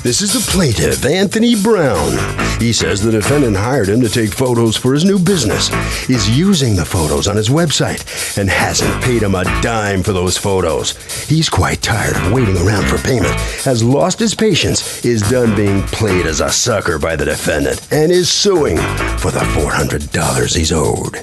This is the plaintiff, Anthony Brown. He says the defendant hired him to take photos for his new business, is using the photos on his website, and hasn't paid him a dime for those photos. He's quite tired of waiting around for payment, has lost his patience, is done being played as a sucker by the defendant, and is suing for the $400 he's owed.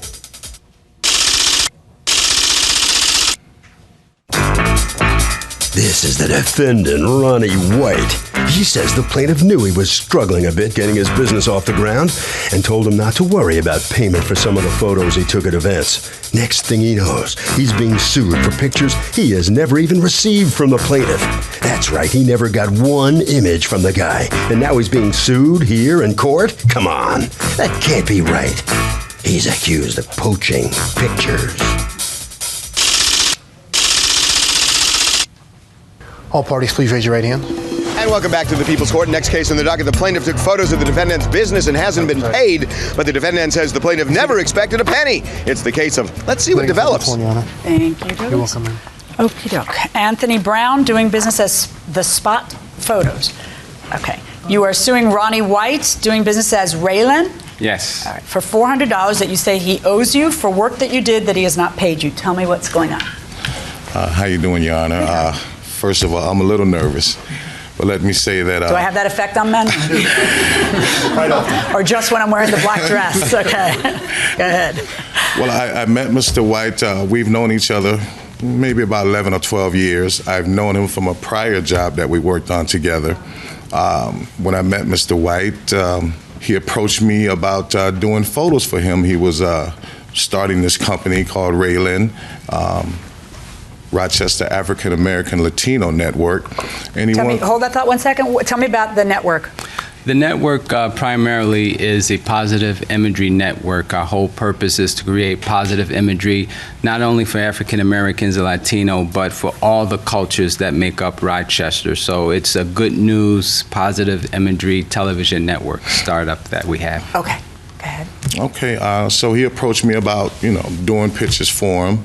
This is the defendant, Ronnie White. He says the plaintiff knew he was struggling a bit getting his business off the ground and told him not to worry about payment for some of the photos he took at events. Next thing he knows, he's being sued for pictures he has never even received from the plaintiff. That's right, he never got one image from the guy, and now he's being sued here in court? Come on, that can't be right. He's accused of poaching pictures. All parties, please raise your right hand. And welcome back to the People's Court. Next case on the docket, the plaintiff took photos of the defendant's business and hasn't been paid, but the defendant says the plaintiff never expected a penny. It's the case of, let's see what develops. Thank you, Douglas. You're welcome, ma'am. Okie doke. Anthony Brown, doing business as The Spot Photos. Okay. You are suing Ronnie White, doing business as Raylan? Yes. All right. For $400 that you say he owes you for work that you did that he has not paid you. Tell me what's going on. How you doing, Your Honor? First of all, I'm a little nervous, but let me say that... Do I have that effect on men? Right off. Or just when I'm wearing the black dress? Okay. Go ahead. Well, I met Mr. White. We've known each other maybe about 11 or 12 years. I've known him from a prior job that we worked on together. When I met Mr. White, he approached me about doing photos for him. He was starting this company called Raylan. Rochester African American Latino Network. And hold that thought 1 second. Tell me about the network. The network primarily is a positive imagery network. Our whole purpose is to create positive imagery, not only for African Americans and Latino, but for all the cultures that make up Rochester. So it's a good news, positive imagery television network startup that we have. Okay, go ahead. Okay, so he approached me about, doing pictures for him.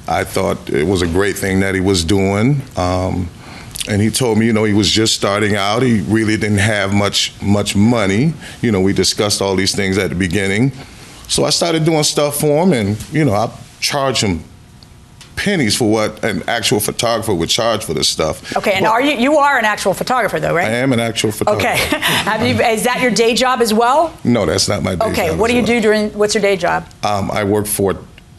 I thought it was a great thing that he was doing. And he told me, he was just starting out. He really didn't have much money. We discussed all these things at the beginning. So I started doing stuff for him, and, I charge him pennies for what an actual photographer would charge for this stuff. Okay, and you are an actual photographer, though, right? I am an actual photographer. Okay. Is that your day job as well? No, that's not my day job. Okay, what do you do what's your day job?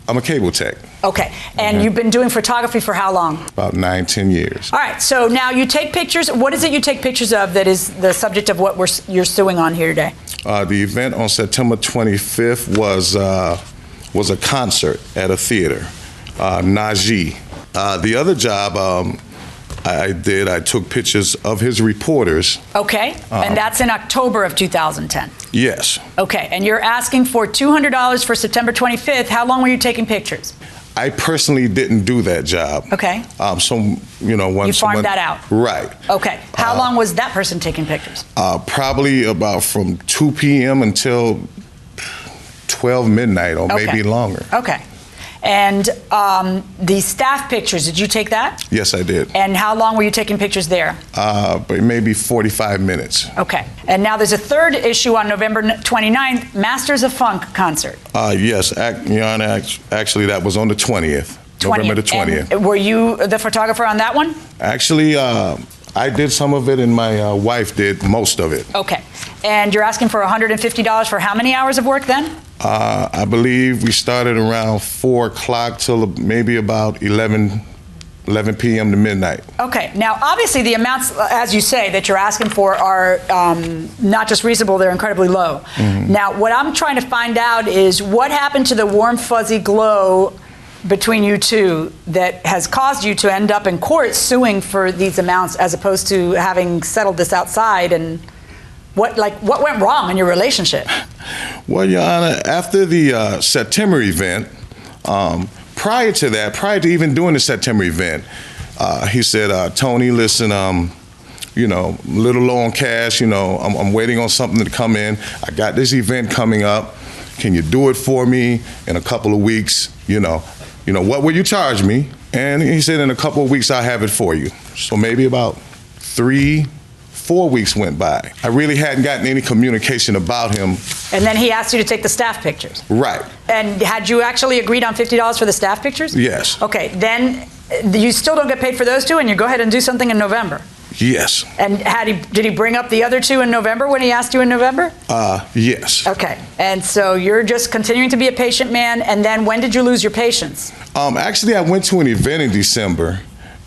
I'm a cable tech. Okay, and you've been doing photography for how long? About 9-10 years. All right, so now you take pictures. What is it you take pictures of that is the subject of what you're suing on here today? The event on September 25th was a concert at a theater, Najee. The other job I took pictures of his reporters. Okay, and that's in October of 2010. Yes. Okay, and you're asking for $200 for September 25th. How long were you taking pictures? I personally didn't do that job. Okay. You farmed that out. Right. Okay. How long was that person taking pictures? Probably about from 2 p.m. until 12 midnight or maybe longer. Okay. And the staff pictures, did you take that? Yes, I did. And how long were you taking pictures there? Maybe 45 minutes. Okay. And now there's a third issue on November 29th, Masters of Funk concert. Yes, Your Honor, actually that was on the 20th. November the 20th. And were you the photographer on that one? Actually, I did some of it and my wife did most of it. Okay. And you're asking for $150 for how many hours of work then? I believe we started around 4 o'clock till maybe about 11 p.m. to midnight. Okay. Now, obviously, the amounts, as you say, that you're asking for are not just reasonable, they're incredibly low. Mm-hmm. Now, what I'm trying to find out is what happened to the warm, fuzzy glow between you two that has caused you to end up in court suing for these amounts as opposed to having settled this outside, and what went wrong in your relationship? Well, Your Honor, after the September event, prior to even doing the September event, he said, Tony, listen, a little low on cash, I'm waiting on something to come in. I got this event coming up. Can you do it for me in a couple of weeks? What will you charge me? And he said, in a couple of weeks, I'll have it for you. So maybe about 3-4 4 weeks went by. I really hadn't gotten any communication about him. And then he asked you to take the staff pictures. Right. And had you actually agreed on $50 for the staff pictures? Yes. Okay, then you still don't get paid for those two, and you go ahead and do something in November. Yes. And did he bring up the other two in November when he asked you in November? Yes. Okay, and so you're just continuing to be a patient man, and then when did you lose your patience? Actually, I went to an event in December,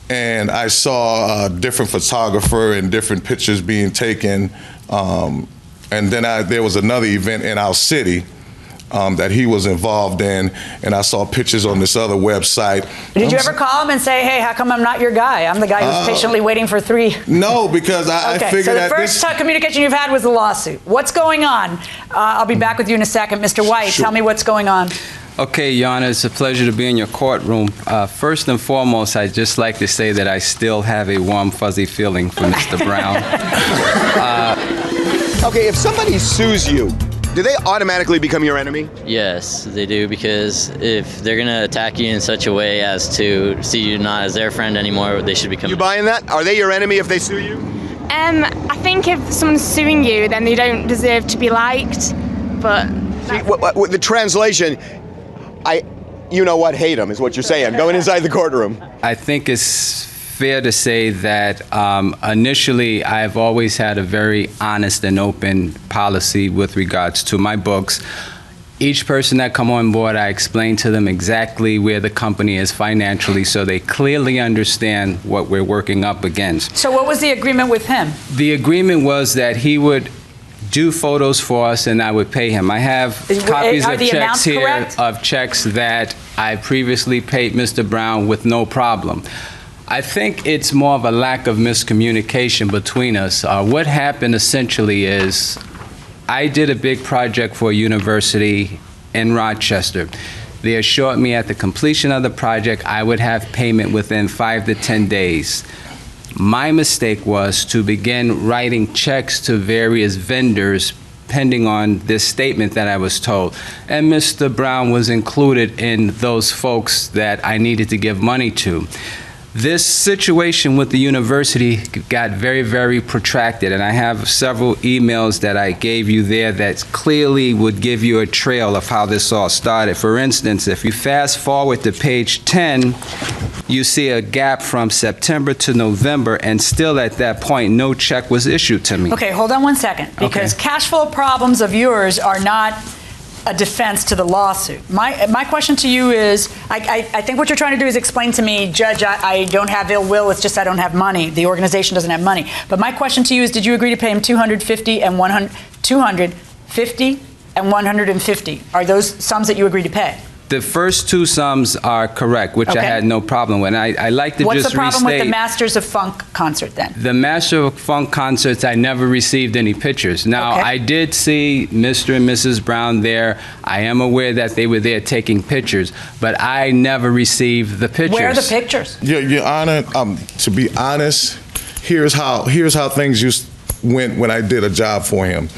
and I saw a different photographer and different pictures being taken. And then there was another event in our city that he was involved in, and I saw pictures on this other website. Did you ever call him and say, hey, how come I'm not your guy? I'm the guy who's patiently waiting for 3. No, because I okay, figured that so the first communication you've had was the lawsuit. What's going on? I'll be back with you in a second. Mr. White, Sure. Tell me what's going on. Okay, Your Honor, it's a pleasure to be in your courtroom. First and foremost, I'd just like to say that I still have a warm, fuzzy feeling for Mr. Brown. Okay, if somebody sues you, do they automatically become your enemy? Yes, they do, because if they're going to attack you in such a way as to see you not as their friend anymore, they should become... You buying that? Are they your enemy if they sue you? I think if someone's suing you, then they don't deserve to be liked, but... See, what the translation, you know what, hate them is what you're saying, going inside the courtroom. I think it's fair to say that initially I've always had a very honest and open policy with regards to my books. Each person that come on board, I explain to them exactly where the company is financially so they clearly understand what we're working up against. So what was the agreement with him? The agreement was that he would do photos for us and I would pay him. I have copies of checks here correct? of checks that I previously paid Mr. Brown with no problem. I think it's more of a lack of miscommunication between us. What happened essentially is I did a big project for a university in Rochester. They assured me at the completion of the project I would have payment within 5 to 10 days. My mistake was to begin writing checks to various vendors pending on this statement that I was told. And Mr. Brown was included in those folks that I needed to give money to. This situation with the university got very, very protracted, and I have several emails that I gave you there that clearly would give you a trail of how this all started. For instance, if you fast forward to page 10, you see a gap from September to November, and still at that point, no check was issued to me. Okay, hold on one second, because Okay. cash flow problems of yours are not a defense to the lawsuit. My question to you is, I think what you're trying to do is explain to me, Judge, I don't have ill will, it's just I don't have money. The organization doesn't have money. But my question to you is, did you agree to pay him $250 and $150? Are those sums that you agreed to pay? The first two sums are correct, which I Okay. had no problem with. I like to What's just the problem with the restate- Masters of Funk concert then? The Master of Funk concerts, I never received any pictures. Now, Okay. I did see Mr. and Mrs. Brown there. I am aware that they were there taking pictures, but I never received the pictures. Where are the pictures? Your Honor, to be honest, here's how things went when I did a job for him.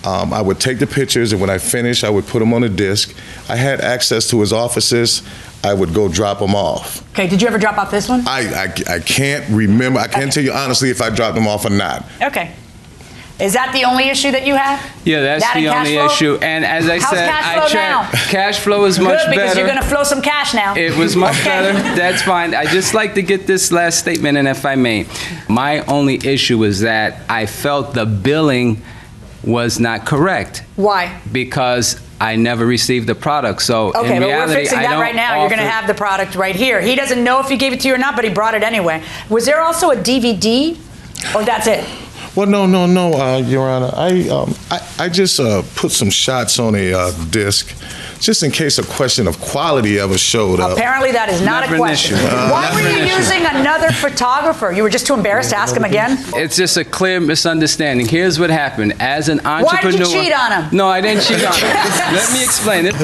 I would take the pictures, and when I finished, I would put them on a disc. I had access to his offices. I would go drop them off. Okay, did you ever drop off this one? I can't remember. I can't tell you honestly if I dropped them off or not. Okay. Is that the only issue that you have? Yeah, that's That and the cash only flow? issue. And as I How's said, cash flow now? Cash flow is much Good, because better. you're going to flow some cash now. It was much Okay. better. That's fine. I just like to get this last statement in, if I may. My only issue is that I felt the billing was not correct. Why? Because I never received the product. So Okay, in but reality, we're fixing I that don't right now. You're going to offer- have the product right here. He doesn't know if he gave it to you or not, but he brought it anyway. Was there also a DVD, or that's it? Well, no, Your Honor. I just put some shots on a disc, just in case a question of quality ever showed up. Apparently that is not Never a an question. issue. Why were Never you an issue. using another photographer? You were just too embarrassed to ask him again? It's just a clear misunderstanding. Here's what happened. As an Why entrepreneur... did you cheat on him? No, I didn't cheat on him. Let me explain it.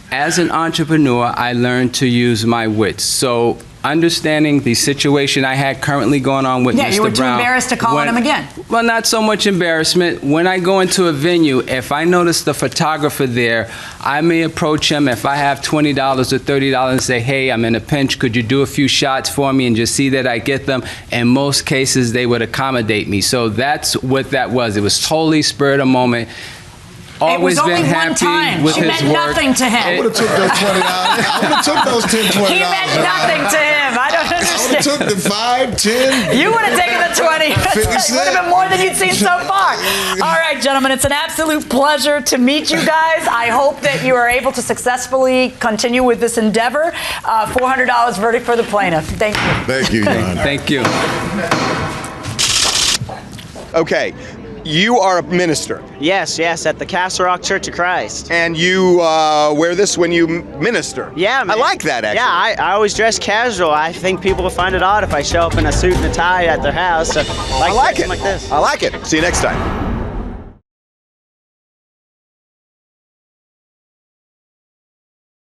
As an entrepreneur, I learned to use my wits. So understanding the situation I had currently going on with Mr. Brown. Yeah, you were too embarrassed to call on him again. Well, not so much embarrassment. When I go into a venue, if I notice the photographer there, I may approach him if I have $20 or $30 and say, hey, I'm in a pinch, could you do a few shots for me, and just see that I get them? In most cases, they would accommodate me. So that's what that was. It was totally spur of the moment. Always it was been only happy one time. with she his meant work. nothing to him. I would have took those $20. I would have took those $10, $20. He meant nothing to him. I don't I would have understand. took the 5, 10. You would have taken the 20. 50 It would have been more than you'd seen so far. All right, gentlemen, it's an absolute pleasure to meet you guys. I hope that you are able to successfully continue with this endeavor. $400 verdict for the plaintiff. Thank you. Thank you, Your Honor. Thank you. Okay, you are a minister, Yes, at the Castle Rock Church of Christ. and you wear this when you minister. Yeah, man. I like that, actually. Yeah, I always dress casual. I think people will find it odd if I show up in a suit and a tie at their house. I like it. Like this. I like it. See you next time.